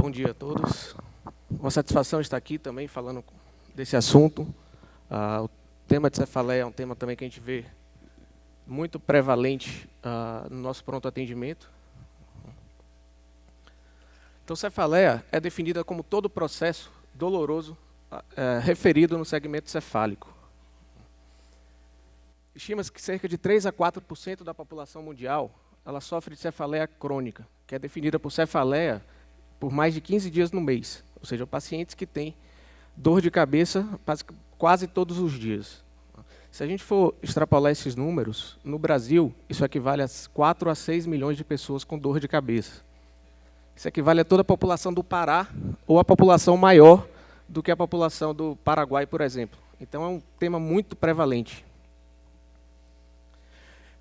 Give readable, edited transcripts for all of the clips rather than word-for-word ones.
Bom dia a todos. Uma satisfação estar aqui também falando desse assunto. O tema de cefaleia é um tema também que a gente vê muito prevalente no nosso pronto atendimento. Então, cefaleia é definida como todo processo doloroso referido no segmento cefálico. Estima-se que cerca de 3 a 4% da população mundial ela sofre de cefaleia crônica, que é definida por cefaleia por mais de 15 dias no mês. Ou seja, pacientes que têm dor de cabeça quase todos os dias. Se a gente for extrapolar esses números, no Brasil, isso equivale a 4 a 6 milhões de pessoas com dor de cabeça. Isso equivale a toda a população do Pará, ou a população maior do que a população do Paraguai, por exemplo. Então, é um tema muito prevalente.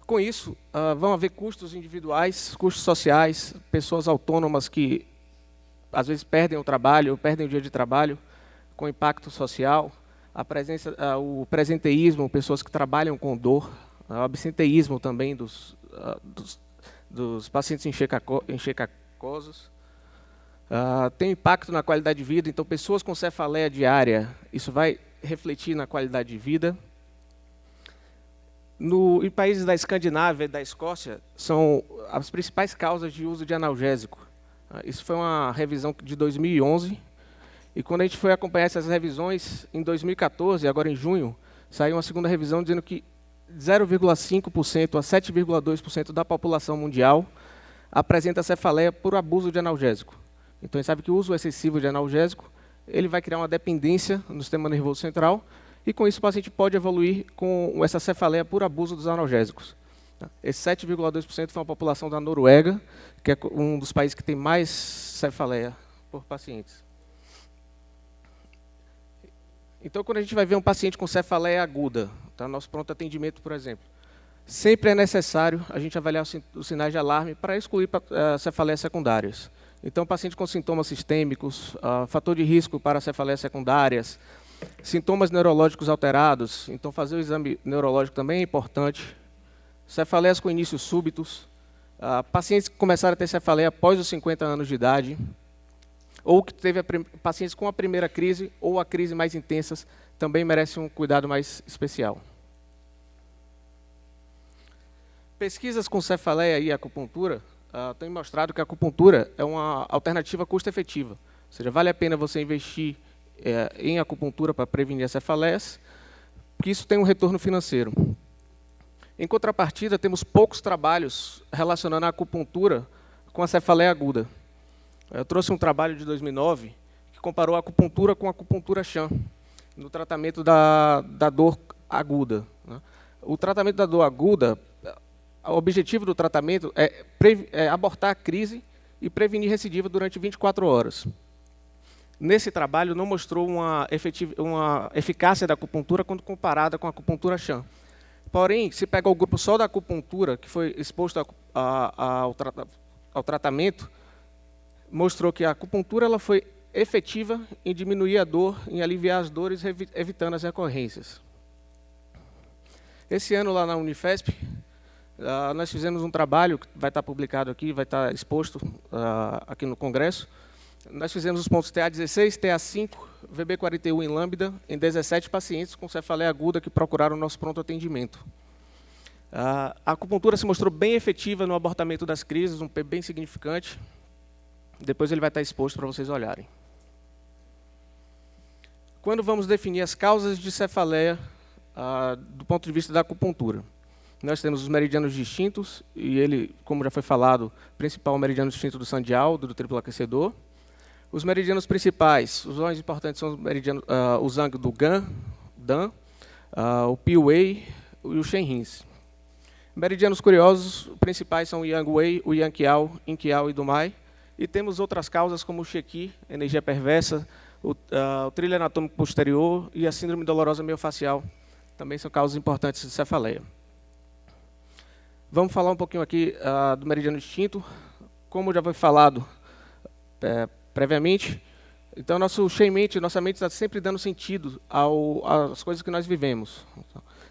Com isso, vão haver custos individuais, custos sociais, pessoas autônomas que, às vezes, perdem o trabalho, perdem o dia de trabalho, com impacto social, o presenteísmo, pessoas que trabalham com dor, o absenteísmo também dos pacientes enxaquecosos. Tem impacto na qualidade de vida, então pessoas com cefaleia diária, isso vai refletir na qualidade de vida. Em países da Escandinávia e da Escócia, são as principais causas de uso de analgésico. Isso foi uma revisão de 2011, e quando a gente foi acompanhar essas revisões, em 2014, agora em junho, saiu uma segunda revisão dizendo que 0,5% a 7,2% da população mundial apresenta cefaleia por abuso de analgésico. Então, a gente sabe que o uso excessivo de analgésico ele vai criar uma dependência no sistema nervoso central, e com isso o paciente pode evoluir com essa cefaleia por abuso dos analgésicos. Esse 7,2% foi uma população da Noruega, que é um dos países que tem mais cefaleia por pacientes. Então, quando a gente vai ver um paciente com cefaleia aguda, nosso pronto atendimento, por exemplo, sempre é necessário a gente avaliar os sinais de alarme para excluir cefaleias secundárias. Então, paciente com sintomas sistêmicos, fator de risco para cefaleias secundárias, sintomas neurológicos alterados, então fazer o exame neurológico também é importante. Cefaleias com inícios súbitos, pacientes que começaram a ter cefaleia após os 50 anos de idade, ou que teve pacientes com a primeira crise ou a crise mais intensas, também merecem um cuidado mais especial. Pesquisas com cefaleia e acupuntura têm mostrado que a acupuntura é uma alternativa custo-efetiva, ou seja, vale a pena você investir em acupuntura para prevenir as cefaleias, porque isso tem um retorno financeiro. Em contrapartida, temos poucos trabalhos relacionando a acupuntura com a cefaleia aguda. Eu trouxe um trabalho de 2009 que comparou a acupuntura com a acupuntura Chan no tratamento da dor aguda. O tratamento da dor aguda, o objetivo do tratamento é abortar a crise e prevenir recidiva durante 24 horas. Nesse trabalho, não mostrou uma eficácia da acupuntura quando comparada com a acupuntura Chan. Porém, se pega o grupo só da acupuntura, que foi exposto ao tratamento, mostrou que a acupuntura ela foi efetiva em diminuir a dor, em aliviar as dores, evitando as recorrências. Esse ano, lá na Unifesp, nós fizemos um trabalho que vai estar publicado aqui, vai estar exposto aqui no Congresso. Nós fizemos os pontos TA16, TA5, VB41 em lambda, em 17 pacientes com cefaleia aguda que procuraram o nosso pronto atendimento. A acupuntura se mostrou bem efetiva no abortamento das crises, um P bem significante. Depois ele vai estar exposto para vocês olharem. Quando vamos definir as causas de cefaleia do ponto de vista da acupuntura? Nós temos os meridianos distintos, e ele, como já foi falado, o principal meridiano distinto do Sandial, do triplo aquecedor. Os meridianos principais, os mais importantes são o Zhang do Dan, o Pi Wei e o Shen Rins. Meridianos curiosos, os principais são o Yang Wei, o Yang Qiao, Yin Qiao e Dumai. E temos outras causas como o Qi, energia perversa, o trilho anatômico posterior e a síndrome dolorosa miofascial. Também são causas importantes de cefaleia. Vamos falar um pouquinho aqui do meridiano distinto. Como já foi falado previamente, então nossa mente está sempre dando sentido às coisas que nós vivemos.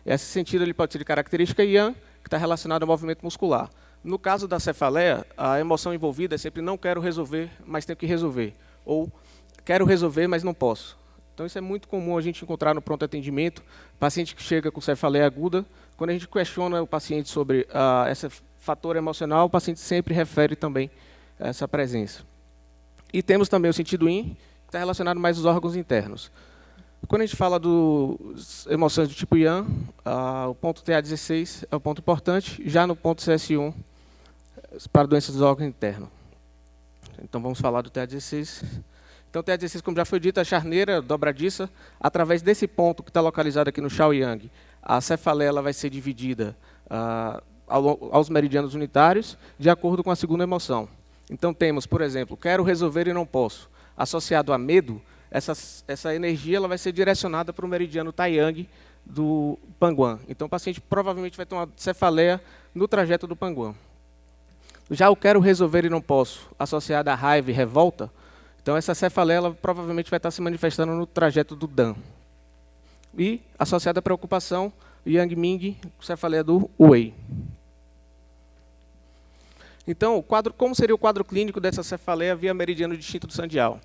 Esse sentido ele pode ser de característica Yang, que está relacionado ao movimento muscular. No caso da cefaleia, a emoção envolvida é sempre não quero resolver, mas tenho que resolver. Ou quero resolver, mas não posso. Então, isso é muito comum a gente encontrar no pronto atendimento. Paciente que chega com cefaleia aguda, quando a gente questiona o paciente sobre esse fator emocional, o paciente sempre refere também a essa presença. E temos também o sentido IN, que está relacionado mais aos órgãos internos. Quando a gente fala das emoções do tipo Yang, o ponto TA16 é o ponto importante, já no ponto CS1, para doenças dos órgãos internos. Então, vamos falar do TA16. Então, o TA16, como já foi dito, é a charneira dobradiça. Através desse ponto que está localizado aqui no Xiaoyang, a cefaleia ela vai ser dividida aos meridianos unitários, de acordo com a segunda emoção. Então, temos, por exemplo, quero resolver e não posso. Associado a medo, essa energia ela vai ser direcionada para o meridiano Taiyang do Panguan. Então, o paciente provavelmente vai ter uma cefaleia no trajeto do Panguan. Já o quero resolver e não posso, associado a raiva e revolta, então essa cefaleia ela provavelmente vai estar se manifestando no trajeto do Dan. E, associada à preocupação, Yang Ming, cefaleia do Wei. Então, como seria o quadro clínico dessa cefaleia via meridiano distinto do Sandial?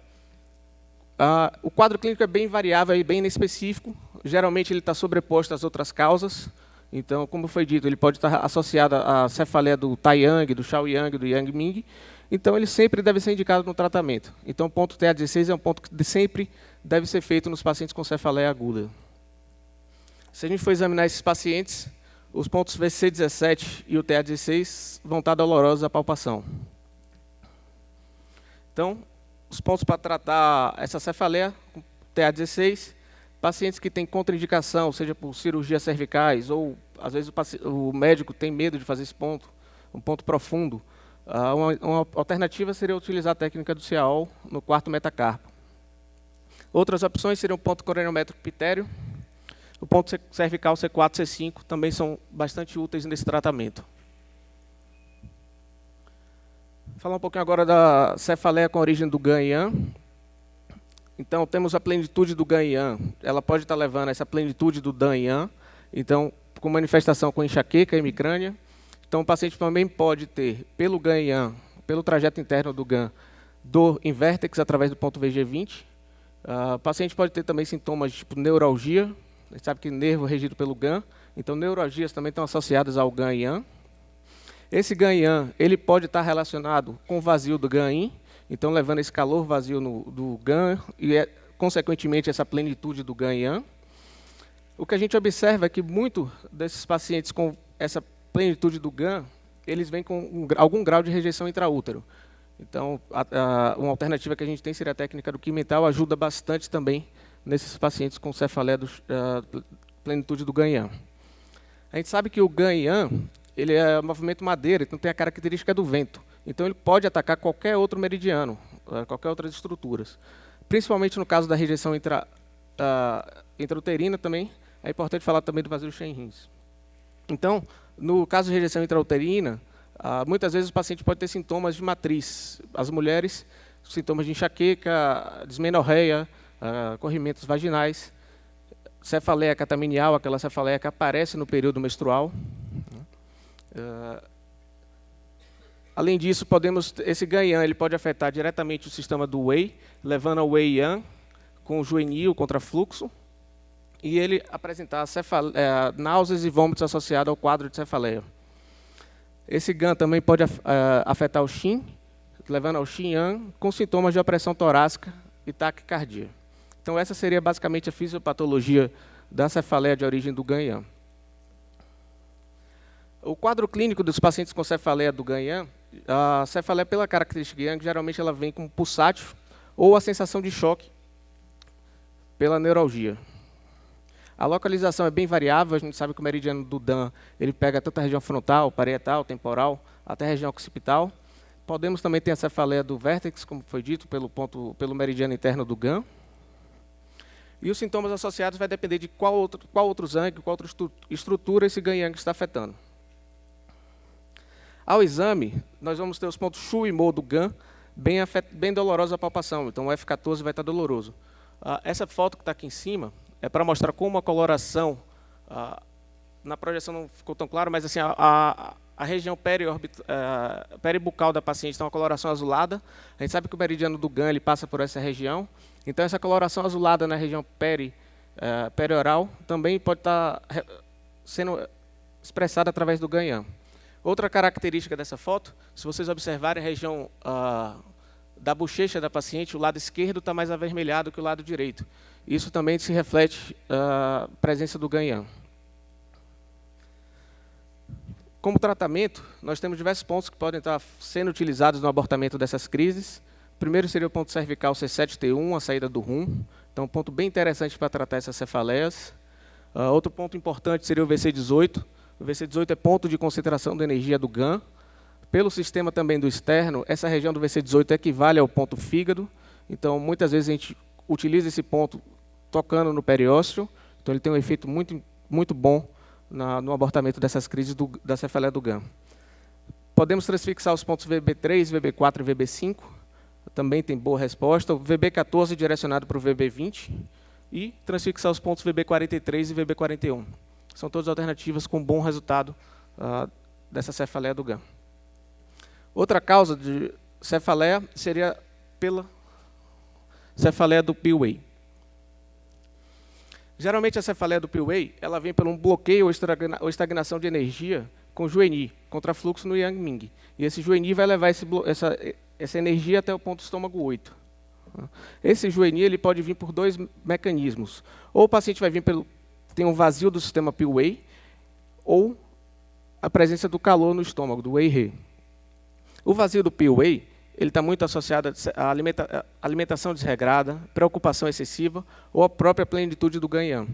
O quadro clínico é bem variável e bem inespecífico. Geralmente, ele está sobreposto às outras causas. Então, como foi dito, ele pode estar associado à cefaleia do Taiyang, do Xiaoyang, do Yang Ming. Então, ele sempre deve ser indicado no tratamento. Então, o ponto TA16 é um ponto que sempre deve ser feito nos pacientes com cefaleia aguda. Se a gente for examinar esses pacientes, os pontos VC17 e o TA16 vão estar dolorosos à palpação. Então, os pontos para tratar essa cefaleia, TA16, pacientes que têm contraindicação, seja por cirurgias cervicais, ou às vezes o médico tem medo de fazer esse ponto, um ponto profundo. Uma alternativa seria utilizar a técnica do CIAOL no quarto metacarpo. Outras opções seriam o ponto coroniométrico pitéreo, o ponto cervical C4, C5, também são bastante úteis nesse tratamento. Vou falar um pouquinho agora da cefaleia com origem do Gan-Yang. Então, temos a plenitude do Gan-Yang. Ela pode estar levando essa plenitude do Dan-Yang, então, com manifestação com enxaqueca e hemicrânia. Então, o paciente também pode ter, pelo Gan-Yang, pelo trajeto interno do Gan, dor em vértex através do ponto VG20. O paciente pode ter também sintomas tipo neuralgia. A gente sabe que nervo é regido pelo Gan, então neuralgias também estão associadas ao Gan-Yang. Esse Gan-Yang, ele pode estar relacionado com o vazio do Gan-Yin, então levando esse calor vazio do Gan e, consequentemente, essa plenitude do Gan-Yang. O que a gente observa é que muitos desses pacientes com essa plenitude do Gan, eles vêm com algum grau de rejeição intraútero. Então, uma alternativa que a gente tem seria a técnica do Quimental, ajuda bastante também nesses pacientes com cefaleia plenitude do Gan-Yang. A gente sabe que o Gan-Yang, ele é movimento madeira, então tem a característica do vento. Então, ele pode atacar qualquer outro meridiano, qualquer outras estruturas. Principalmente no caso da rejeição intrauterina também, é importante falar também do vazio Shenrins. Então, no caso de rejeição intrauterina, muitas vezes o paciente pode ter sintomas de matriz. As mulheres, sintomas de enxaqueca, dismenorreia, corrimentos vaginais, cefaleia catamenial, aquela cefaleia que aparece no período menstrual. Além disso, esse Gan-Yang ele pode afetar diretamente o sistema do Wei, levando ao Wei-Yang com juvenil, contrafluxo, e ele apresentar náuseas e vômitos associados ao quadro de cefaleia. Esse Gan também pode afetar o Xin, levando ao Xin-Yang, com sintomas de opressão torácica e taquicardia. Então, essa seria basicamente a fisiopatologia da cefaleia de origem do Gan-Yang. O quadro clínico dos pacientes com cefaleia do Gan-Yang, a cefaleia, pela característica Yang, geralmente ela vem com pulsátil ou a sensação de choque pela neuralgia. A localização é bem variável, a gente sabe que o meridiano do Dan ele pega tanto a região frontal, parietal, temporal, até a região occipital. Podemos também ter a cefaleia do vértex, como foi dito, pelo meridiano interno do Gan. E os sintomas associados vai depender de qual outro zangue, qual outra estrutura esse Gan-Yang está afetando. Ao exame, nós vamos ter os pontos Shu e Mo do Gan, bem dolorosa a palpação, então o F14 vai estar doloroso. Essa foto que está aqui em cima é para mostrar como a coloração, na projeção não ficou tão claro, mas assim, a região peribucal da paciente tem uma coloração azulada. A gente sabe que o meridiano do GAN ele passa por essa região. Então, essa coloração azulada na região perioral também pode estar sendo expressada através do GAN-IAN. Outra característica dessa foto, se vocês observarem a região da bochecha da paciente, o lado esquerdo está mais avermelhado que o lado direito. Isso também se reflete a presença do GAN-IAN. Como tratamento, nós temos diversos pontos que podem estar sendo utilizados no abortamento dessas crises. Primeiro seria o ponto cervical C7T1, a saída do rum. Então, um ponto bem interessante para tratar essas cefaleias. Outro ponto importante seria o VC18. O VC18 é ponto de concentração de energia do GAN. Pelo sistema também do externo, essa região do VC18 equivale ao ponto fígado. Então, muitas vezes a gente utiliza esse ponto tocando no periósteo. Então, ele tem um efeito muito bom no abortamento dessas crises da cefaleia do GAN. Podemos transfixar os pontos VB3, VB4 e VB5. Também tem boa resposta. O VB14 direcionado para o VB20. E transfixar os pontos VB43 e VB41. São todas alternativas com bom resultado dessa cefaleia do GAN. Outra causa de cefaleia seria pela cefaleia do Pillay. Geralmente, a cefaleia do Pillay ela vem por um bloqueio ou estagnação de energia com Jueni, contrafluxo no Yang-Ming. E esse Jueni vai levar essa energia até o ponto estômago 8. Esse Jueni ele pode vir por dois mecanismos. Ou o paciente vai vir tem um vazio do sistema Pillay, ou a presença do calor no estômago, do Wei-He. O vazio do Pillay ele está muito associado à alimentação desregrada, preocupação excessiva ou à própria plenitude do GAN-IAN.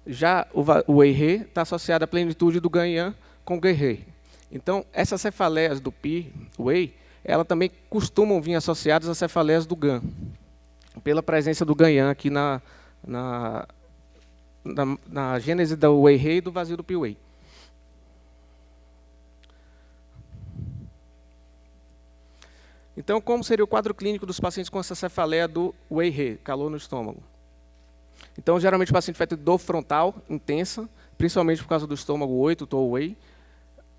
Já o Wei-He está associado à plenitude do GAN-IAN com o Ge-He. Então, essas cefaleias do Pillay, elas também costumam vir associadas às cefaleias do GAN, pela presença do GAN-IAN aqui na gênese do Wei-He e do vazio do Pillay. Então, como seria o quadro clínico dos pacientes com essa cefaleia do Wei-He, calor no estômago? Então, geralmente o paciente vai ter dor frontal intensa, principalmente por causa do estômago 8, Toll-Wei.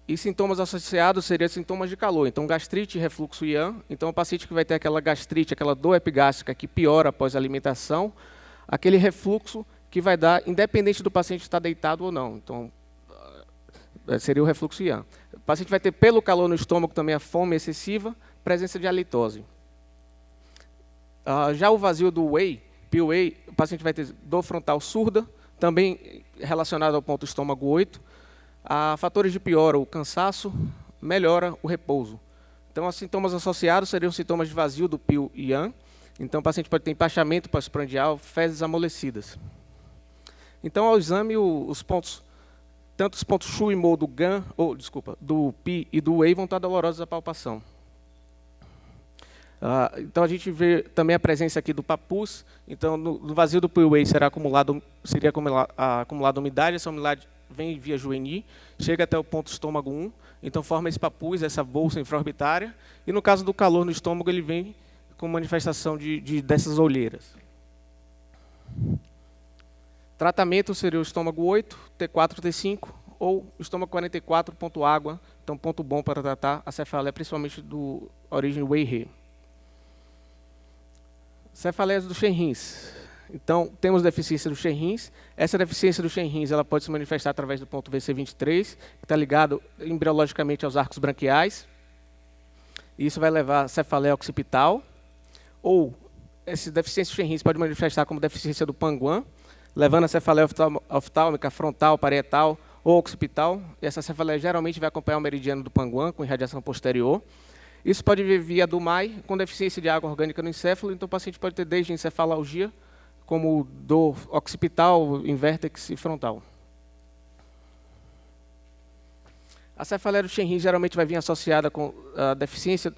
E sintomas associados seriam sintomas de calor. Então, gastrite, refluxo IAN. Então, o paciente que vai ter aquela gastrite, aquela dor epigástrica que piora após a alimentação, aquele refluxo que vai dar, independente do paciente estar deitado ou não. Então, seria o refluxo IAN. O paciente vai ter, pelo calor no estômago, também a fome excessiva, presença de halitose. Já o vazio do Pillay, o paciente vai ter dor frontal surda, também relacionado ao ponto estômago 8. Fatores de piora, o cansaço, melhora o repouso. Então, os sintomas associados seriam sintomas de vazio do Pillay. Então, o paciente pode ter empachamento pós-prandial, fezes amolecidas. Então, ao exame, tanto os pontos Shu e Mo do GAN, do Pi e do Wei vão estar dolorosos à palpação. Então, a gente vê também a presença aqui do papus. Então, no vazio do Pillay seria acumulada umidade. Essa umidade vem via Jueni, chega até o ponto estômago 1. Então, forma esse papus, essa bolsa infraorbitária. E, no caso do calor no estômago, ele vem com manifestação dessas olheiras. Tratamento seria o estômago 8, T4, T5, ou o estômago 44, ponto água. Então, ponto bom para tratar a cefaleia, principalmente do origem Wei-He. Cefaleias do Shenrins. Então, temos deficiência do Shenrins. Essa deficiência do Shenrins ela pode se manifestar através do ponto VC23, que está ligado embriologicamente aos arcos branquiais. E isso vai levar a cefaleia occipital. Ou, essa deficiência do Shenrins pode manifestar como deficiência do Panguan, levando a cefaleia oftálmica, frontal, parietal ou occipital. E essa cefaleia geralmente vai acompanhar o meridiano do Panguan, com irradiação posterior. Isso pode vir via do MAI, com deficiência de água orgânica no encéfalo. Então, o paciente pode ter desde encefalgia, como dor occipital, em vértex e frontal. A cefaleia do Shenrins geralmente vai vir associada com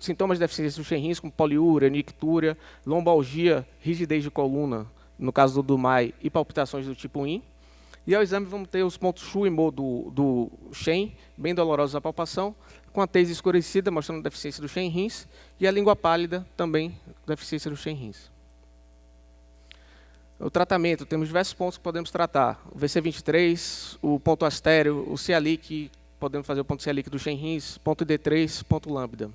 sintomas de deficiência do Shenrins, como poliúria, nictúria, lombalgia, rigidez de coluna, no caso do MAI, e palpitações do tipo IN. E ao exame vamos ter os pontos Shu e Mo do Shen, bem dolorosos à palpação, com a tese escurecida, mostrando deficiência do Shenrins, e a língua pálida, também deficiência do Shenrins. O tratamento, temos diversos pontos que podemos tratar. O VC23, o ponto astéreo, o Cialic, podemos fazer o ponto C líquido Shenrins, ponto D3, ponto lambda.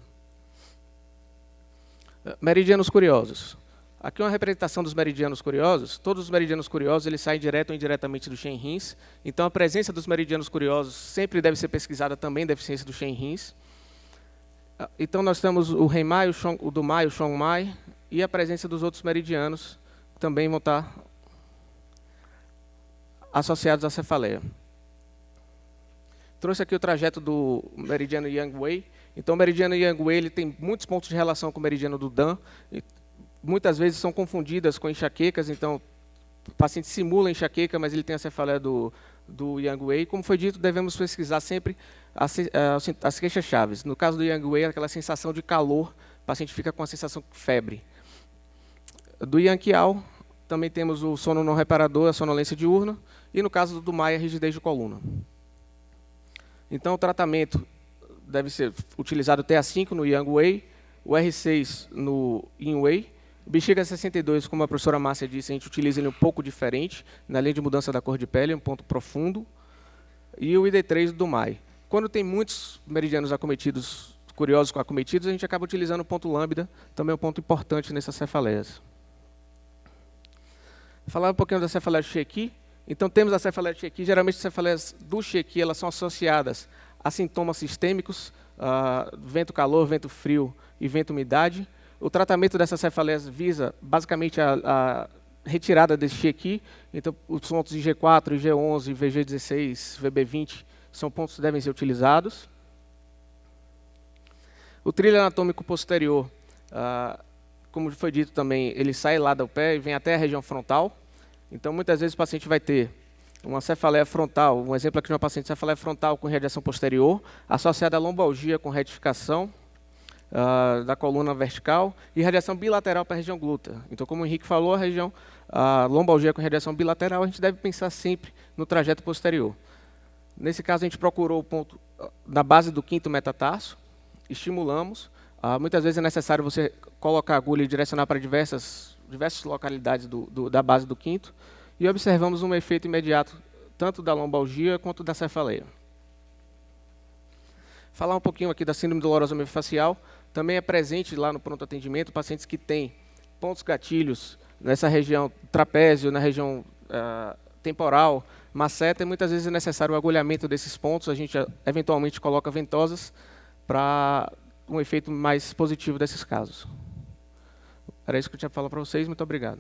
Meridianos curiosos. Aqui é uma representação dos meridianos curiosos. Todos os meridianos curiosos eles saem direto ou indiretamente do Shenrins. Então, a presença dos meridianos curiosos sempre deve ser pesquisada também da eficiência do Shenrins. Então, nós temos o Renmai, o Dumai, o Chongmai, e a presença dos outros meridianos também vão estar associados à cefaleia. Trouxe aqui o trajeto do meridiano Yang-Wei. Então, o meridiano Yang-Wei ele tem muitos pontos de relação com o meridiano do Dan. Muitas vezes são confundidas com enxaquecas, então o paciente simula enxaqueca, mas ele tem a cefaleia do Yang-Wei. Como foi dito, devemos pesquisar sempre as queixas-chaves. No caso do Yang-Wei, aquela sensação de calor, o paciente fica com a sensação de febre. Do Yang-Qiao, também temos o sono não reparador, a sonolência diurna, e no caso do Dumai, a rigidez de coluna. Então, o tratamento deve ser utilizado o TA5 no Yang-Wei, o R6 no Yin-Wei. O bexiga 62, como a professora Márcia disse, a gente utiliza ele um pouco diferente, na linha de mudança da cor de pele, um ponto profundo. E o ID3 do Dumai. Quando tem muitos meridianos acometidos, curiosos com acometidos, a gente acaba utilizando o ponto lambda, também é um ponto importante nessas cefaleias. Falar um pouquinho da cefaleia do Xie-Qi. Então, temos a cefaleia do Xie-Qi. Geralmente, as cefaleias do Xie-Qi elas são associadas a sintomas sistêmicos, vento-calor, vento-frio e vento-umidade. O tratamento dessas cefaleias visa, basicamente, a retirada desse Xie-Qi. Então, os pontos IG4, IG11, VG16, VB20 são pontos que devem ser utilizados. O trilho anatômico posterior, como foi dito também, ele sai lá do pé e vem até a região frontal. Então, muitas vezes o paciente vai ter uma cefaleia frontal, um exemplo aqui de uma paciente cefaleia frontal com radiação posterior, associada à lombalgia com retificação da coluna vertical e radiação bilateral para a região glútea. Então, como o Henrique falou, a lombalgia com radiação bilateral, a gente deve pensar sempre no trajeto posterior. Nesse caso, a gente procurou o ponto na base do quinto metatarso, estimulamos. Muitas vezes é necessário você colocar a agulha e direcionar para diversas localidades da base do quinto, e observamos um efeito imediato, tanto da lombalgia quanto da cefaleia. Falar um pouquinho aqui da síndrome dolorosa miofascial, também é presente lá no pronto atendimento, pacientes que têm pontos gatilhos nessa região trapézio, na região temporal, maceta, e muitas vezes é necessário o agulhamento desses pontos, a gente eventualmente coloca ventosas para um efeito mais positivo desses casos. Era isso que eu tinha para falar para vocês, muito obrigado.